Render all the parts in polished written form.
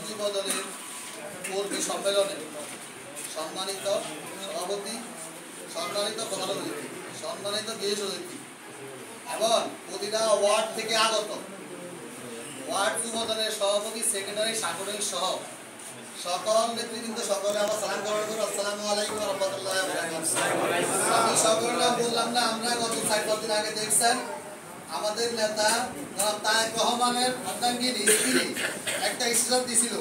যুবদলের কর্মী সম্মেলনে সম্মানিত সভাপতি, সম্মানিত প্রধান অতিথি, সম্মানিত বিশেষ অতিথি এবং প্রতিটা ওয়ার্ড থেকে আগত ওয়ার্ড যুবদলের সভাপতি, সেক্রেটারি, সাংগঠনিক সহ সকল নেতৃবৃন্দ, সকলে আমার সালাম গ্রহণ করুন। আসসালামু আলাইকুম ওয়া রাহমাতুল্লাহি ওয়া বারাকাতুহু। আমি সকলকে বললাম না, আমরা গত 4-5 দিন আগে দেখছেন আমাদের নেতা তারেক রহমানের অর্ধাঙ্গিনী স্ত্রী একটা ইস্তেহার দিয়েছিল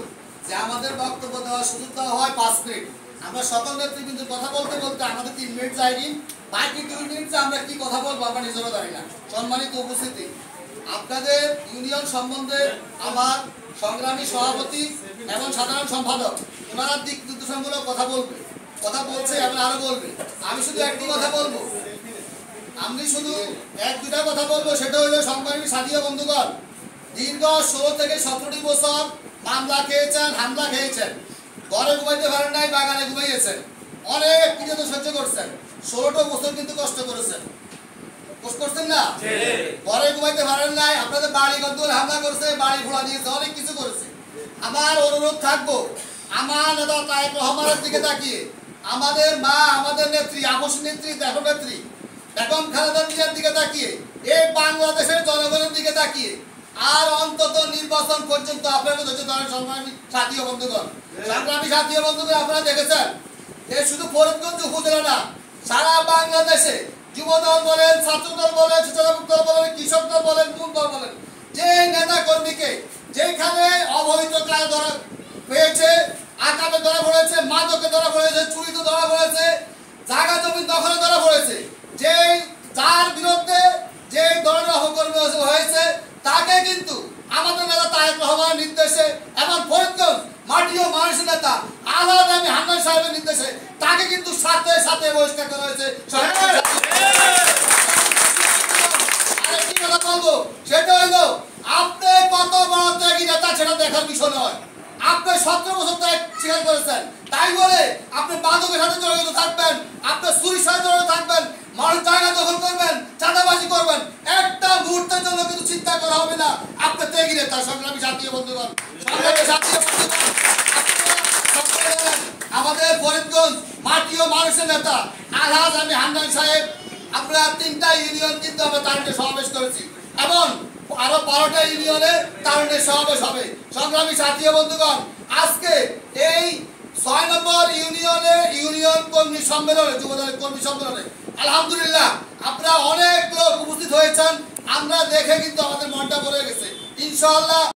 যে আমাদের বক্তব্য দেওয়ার সুযোগ দেওয়া হয় 5 মিনিট। আমরা সকল নেতৃবৃন্দ কথা বলতে বলতে আমাদের 3 মিনিট যায়নি, বাকি 2 মিনিট যে আমরা কি কথা বলবো আমরা নিজেরও জানি না। সম্মানিত উপস্থিতি, আপনাদের ইউনিয়ন সম্বন্ধে আমার সংগ্রামী সভাপতি এবং সাধারণ সম্পাদক ওনারা দিক নির্দেশনামূলক কথা বলছে এবং আরো বলবে। আমি শুধু একটি কথা বলবো, আমি শুধু 1-2টা কথা বলবো, সেটা হলো সংগ্রামী সাথী বন্ধুগণ, দীর্ঘ 16 থেকে 17টি বছর মামলা খেয়েছেন, হামলা খেয়েছেন, ঘরে ঘুমাইতে পারেন নাই, বাগানে ঘুমাইয়েছেন, অনেক কিছু সহ্য করছেন, 16টা বছর কিন্তু কষ্ট করেছেন, কষ্ট করছেন না? ঘরে ঘুমাইতে পারেন নাই, আপনাদের বাড়ি ঘর হামলা করছে, বাড়ি ঘোড়া দিয়েছে, অনেক কিছু করেছে। আমার অনুরোধ থাকবো, আমার নেতা তারেক রহমানের দিকে তাকিয়ে, আমাদের মা, আমাদের নেত্রী, আপসী নেত্রী, দেশ নেত্রী বেগম খালেদা জিয়ার দিকে তাকিয়ে, এই বাংলাদেশের জনগণের দিকে তাকিয়ে আর অন্তত নির্বাচন পর্যন্ত আপনারা ধৈর্য ধরেন। সংগ্রামী সাথী বন্ধুগণ, সংগ্রামী সাথী বন্ধুগণ, আপনারা দেখেছেন যে শুধু ফরিদগঞ্জ উপজেলা না, সারা বাংলাদেশে যুবদল বলেন, ছাত্রদল বলেন, স্বেচ্ছাসেবক দল বলেন, কৃষক দল বলেন, কোন দল বলেন, যে নেতা কর্মীকে যেখানে অবৈধ কাজ ধরা পেয়েছে, আকামে ধরা পড়েছে, মাদকে ধরা পড়েছে, চুরিতে ধরা পড়েছে, জায়গা জমি দখলে ধরা পড়েছে, যে যার বিরুদ্ধে যে ধরনের অপকর্ম হয়েছে তাকে কিন্তু আমাদের নেতা তারেক রহমানের নির্দেশে এবং ফরিদগঞ্জ মাটি ও মানুষের নেতা আলাদা আমি হান্নান সাহেবের নির্দেশে তাকে কিন্তু সাথে সাথে বহিষ্কার করা হয়েছে। আরেকটি কথা বলবো, সেটা হলো আপনি কত বড় ত্যাগী নেতা সেটা দেখার বিষয় নয়। আপনি 17 বছর ত্যাগ স্বীকার করেছেন, তাই বলে আপনি মাদকের সাথে জড়িত থাকবেন, আপনি চুরির সাথে জড়িত থাকবেন, মানুষ জায়গা দখল করবেন, চাঁদাবাজি করবেন, একটা মুহূর্তের জন্য কিন্তু চিন্তা করা হবে না আপনি ত্যাগী নেতা। সংগ্রামী সাথী বন্ধুগণ, সংগ্রামী সাথী বন্ধুগণ, আমাদের ফরিদগঞ্জ মাটি ও মানুষের নেতা আলহাজ আমি হান্নান সাহেব, আমরা 3টা ইউনিয়ন কিন্তু আমরা তারুণ্যে সমাবেশ করেছি এবং আরো 12টা ইউনিয়নে তারুণ্যের সমাবেশ হবে। সংগ্রামী সাথী বন্ধুগণ, আজকে এই 6 নম্বর ইউনিয়নে ইউনিয়ন কর্মী সম্মেলনে, যুবদলের কর্মী সম্মেলনে আলহামদুলিল্লাহ আপনারা অনেক লোক উপস্থিত হয়েছেন, আমরা দেখে কিন্তু আমাদের মনটা ভরে গেছে। ইনশাআল্লাহ